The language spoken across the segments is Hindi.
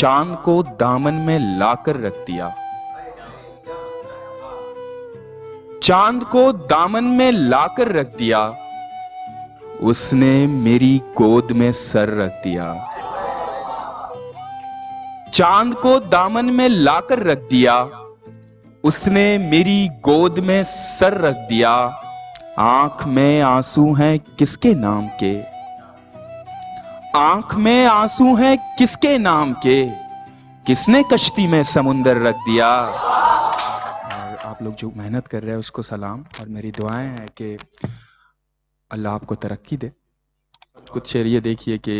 चांद को दामन में लाकर रख दिया, चांद को दामन में लाकर रख दिया, उसने मेरी गोद में सर रख दिया। चांद को दामन में लाकर रख दिया, उसने मेरी गोद में सर रख दिया। आंख में आंसू हैं किसके नाम के, आंख में आंसू हैं किसके नाम के, किसने कश्ती में समुंदर रख दिया। और आप लोग जो मेहनत कर रहे हैं उसको सलाम, और मेरी दुआएं हैं कि अल्लाह आपको तरक्की दे। कुछ शेर ये देखिए कि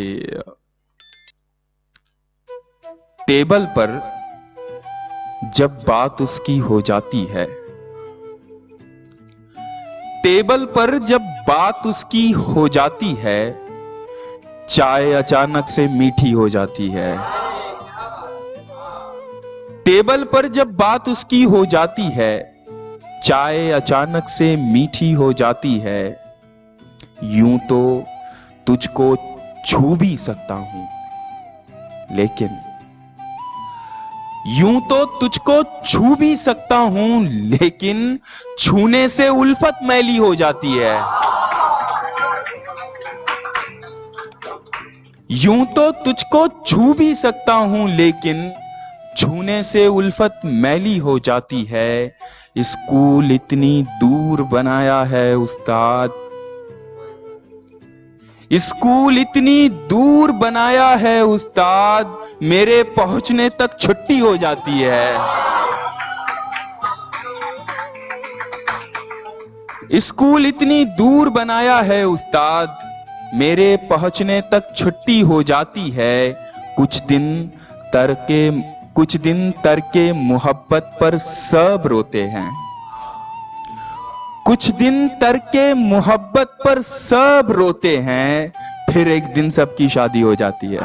टेबल पर जब बात उसकी हो जाती है, टेबल पर जब बात उसकी हो जाती है, चाय अचानक से मीठी हो जाती है। टेबल पर जब बात उसकी हो जाती है, चाय अचानक से मीठी हो जाती है। यूं तो तुझको छू भी सकता हूं, लेकिन यूं तो तुझको छू भी सकता हूं, लेकिन छूने से उल्फत मैली हो जाती है। यूं तो तुझको छू भी सकता हूं, लेकिन छूने से उल्फत मैली हो जाती है। स्कूल इतनी दूर बनाया है उस्ताद, स्कूल इतनी दूर बनाया है उस्ताद, मेरे पहुंचने तक छुट्टी हो जाती है। स्कूल इतनी दूर बनाया है उस्ताद, मेरे पहुंचने तक छुट्टी हो जाती है। कुछ दिन तरके मोहब्बत पर सब रोते हैं, कुछ दिन तरके मोहब्बत पर सब रोते हैं, फिर एक दिन सबकी शादी हो जाती है।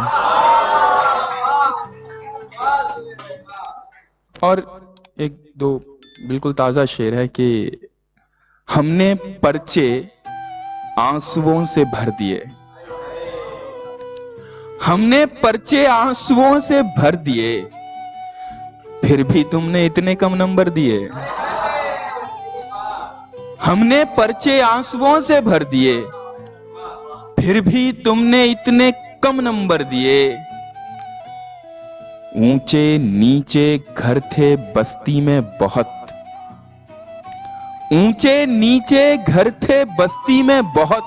और एक दो बिल्कुल ताजा शेर है कि हमने पर्चे आंसुओं से भर दिए, हमने पर्चे आंसुओं से भर दिए, फिर भी तुमने इतने कम नंबर दिए। हमने पर्चे आंसुओं से भर दिए, फिर भी तुमने इतने कम नंबर दिए। ऊंचे नीचे घर थे बस्ती में बहुत, ऊंचे नीचे घर थे बस्ती में बहुत,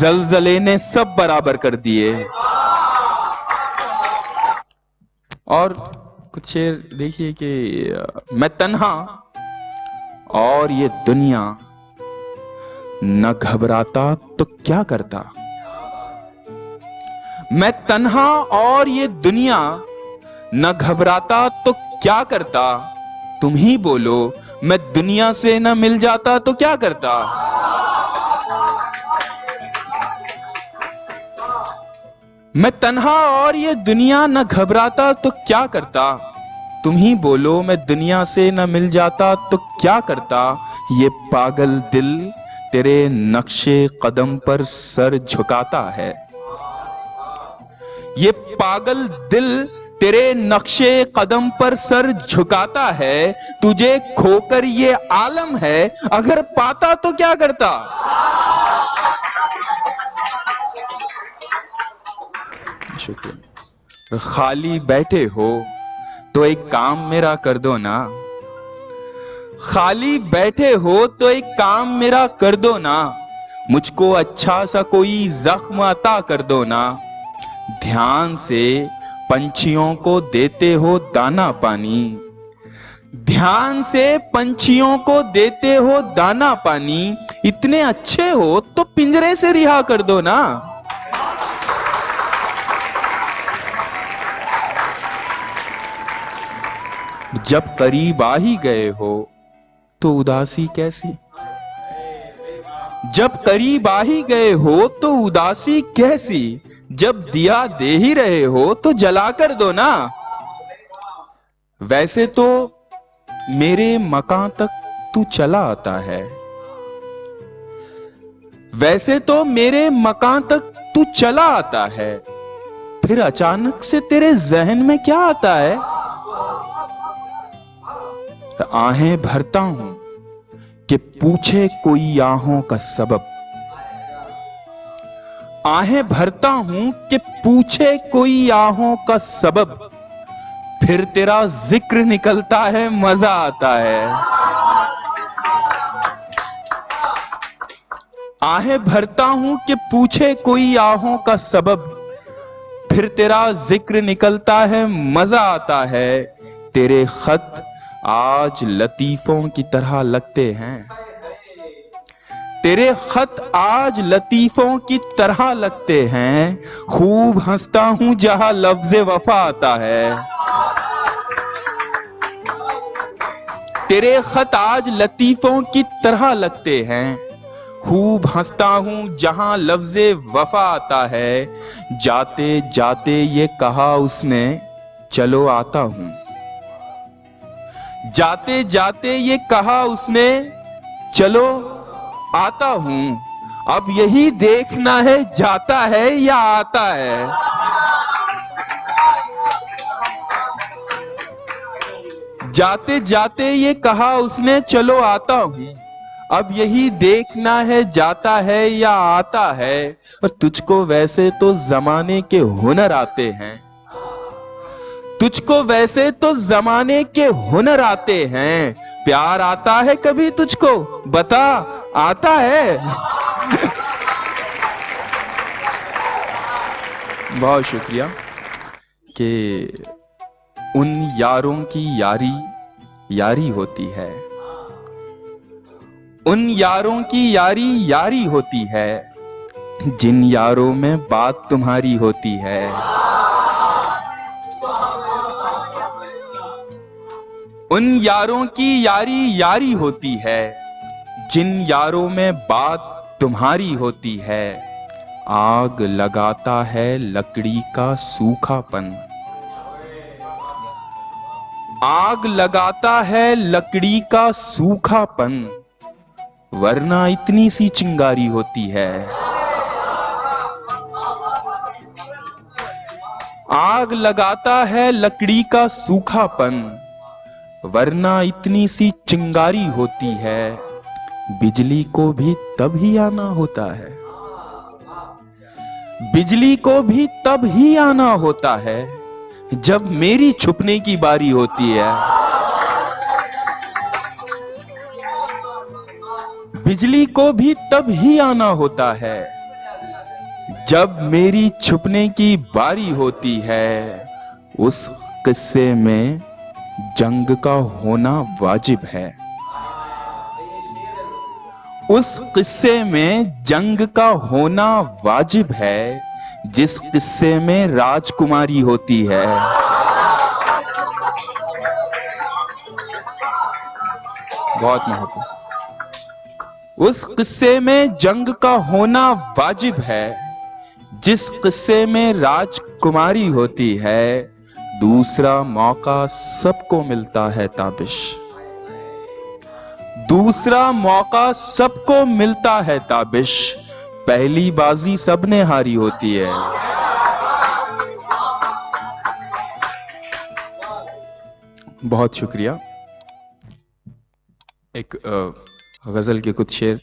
जलजले ने सब बराबर कर दिए। और कुछ शेर देखिए कि मैं तन्हा और ये दुनिया न घबराता तो क्या करता, मैं तन्हा और ये दुनिया न घबराता तो क्या करता। तुम ही बोलो, मैं दुनिया से न मिल जाता तो क्या करता। मैं तन्हा और ये दुनिया न घबराता तो क्या करता। तुम ही बोलो, मैं दुनिया से न मिल जाता तो क्या करता। ये पागल दिल तेरे नक्शे कदम पर सर झुकाता है, ये पागल दिल तेरे नक्शे कदम पर सर झुकाता है। तुझे खोकर ये आलम है, अगर पाता तो क्या करता। शुक्रिया। खाली बैठे हो तो एक काम मेरा कर दो ना, खाली बैठे हो तो एक काम मेरा कर दो ना, मुझको अच्छा सा कोई जख्म अता कर दो ना। ध्यान से पंछियों को देते हो दाना पानी, ध्यान से पंछियों को देते हो दाना पानी, इतने अच्छे हो तो पिंजरे से रिहा कर दो ना। जब करीब आ ही गए हो तो उदासी कैसी, जब करीब आ ही गए हो तो उदासी कैसी। जब दिया दे ही रहे हो तो जला कर दो ना। वैसे तो मेरे मकान तक तू चला आता है, वैसे तो मेरे मकान तक तू चला आता है, फिर अचानक से तेरे जहन में क्या आता है? आहें भरता हूं कि पूछे कोई आहों का सबब। आहें भरता हूं कि पूछे कोई आहों का सबब, फिर तेरा जिक्र निकलता है, मजा आता है। आहें भरता हूं कि पूछे कोई आहों का सबब, फिर तेरा जिक्र निकलता है, मजा आता है। तेरे खत आज लतीफों की तरह लगते हैं, तेरे खत आज लतीफों की तरह लगते हैं। खूब हंसता हूं जहां लफ्ज़े वफा आता है। तेरे खत आज लतीफों की तरह लगते हैं, खूब हंसता हूं जहां लफ्ज़े वफा आता है। जाते जाते ये कहा उसने, चलो आता हूं। जाते जाते ये कहा उसने, चलो आता हूं। अब यही देखना है, जाता है या आता है। जाते जाते ये कहा उसने, चलो आता हूं। अब यही देखना है, जाता है या आता है। और तुझको वैसे तो जमाने के हुनर आते हैं, तुझको वैसे तो जमाने के हुनर आते हैं। प्यार आता है कभी तुझको, बता आता है? बहुत शुक्रिया कि उन यारों की यारी यारी होती है, उन यारों की यारी यारी होती है, जिन यारों में बात तुम्हारी होती है। उन यारों की यारी यारी होती है, जिन यारों में बात तुम्हारी होती है। आग लगाता है लकड़ी का सूखापन, आग लगाता है लकड़ी का सूखापन, वरना इतनी सी चिंगारी होती है। आग लगाता है लकड़ी का सूखापन, वरना इतनी सी चिंगारी होती है। बिजली को भी तब ही आना होता है, बिजली को भी तब ही आना होता है, जब मेरी छुपने की बारी होती है। बिजली को भी तब ही आना होता है, जब मेरी छुपने की बारी होती है। उस किस्से में जंग का होना वाजिब है, उस किस्से में जंग का होना वाजिब है, जिस किस्से में राजकुमारी होती है। बहुत महत्व। उस किस्से में जंग का होना वाजिब है, जिस किस्से में राजकुमारी होती है। दूसरा मौका सबको मिलता है ताबिश, दूसरा मौका सबको मिलता है ताबिश, पहली बाजी सबने हारी होती है। बहुत शुक्रिया। एक गजल के कुछ शेर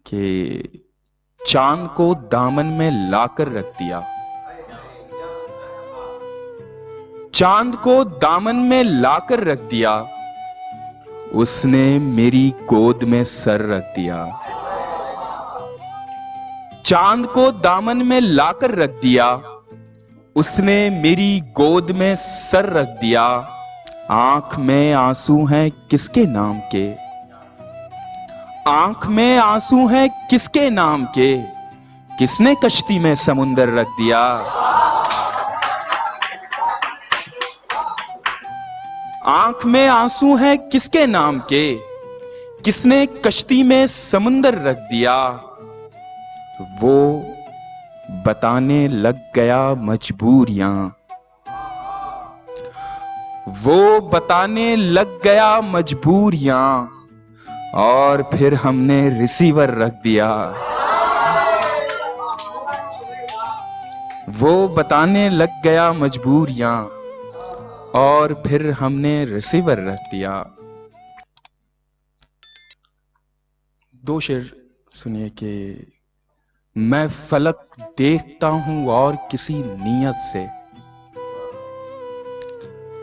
कि चांद को दामन में लाकर रख दिया, चांद को दामन में लाकर रख दिया, उसने मेरी गोद में सर रख दिया। चांद को दामन में लाकर रख दिया, उसने मेरी गोद में सर रख दिया। आंख में आंसू हैं किसके नाम के, आंख में आंसू हैं किसके नाम के, किसने कश्ती में समुंदर रख दिया। आंख में आंसू हैं किसके नाम के, किसने कश्ती में समुंदर रख दिया। वो बताने लग गया मजबूरियां, वो बताने लग गया मजबूरियां, और फिर हमने रिसीवर रख दिया। वो बताने लग गया मजबूरियां और फिर हमने रिसीवर रख दिया। दो शेर सुनिए कि मैं फलक देखता हूं और किसी नीयत से,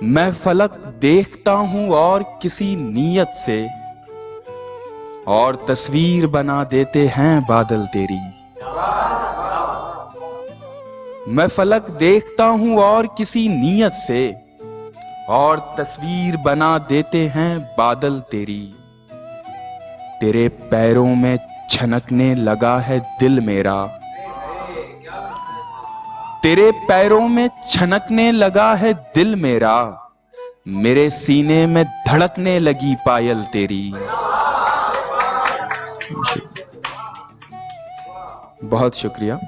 मैं फलक देखता हूं और किसी नीयत से, और तस्वीर बना देते हैं बादल तेरी। मैं फलक देखता हूं और किसी नीयत से, और तस्वीर बना देते हैं बादल तेरी। तेरे पैरों में छनकने लगा है दिल मेरा, तेरे पैरों में छनकने लगा है दिल मेरा, मेरे सीने में धड़कने लगी पायल तेरी। बहुत शुक्रिया।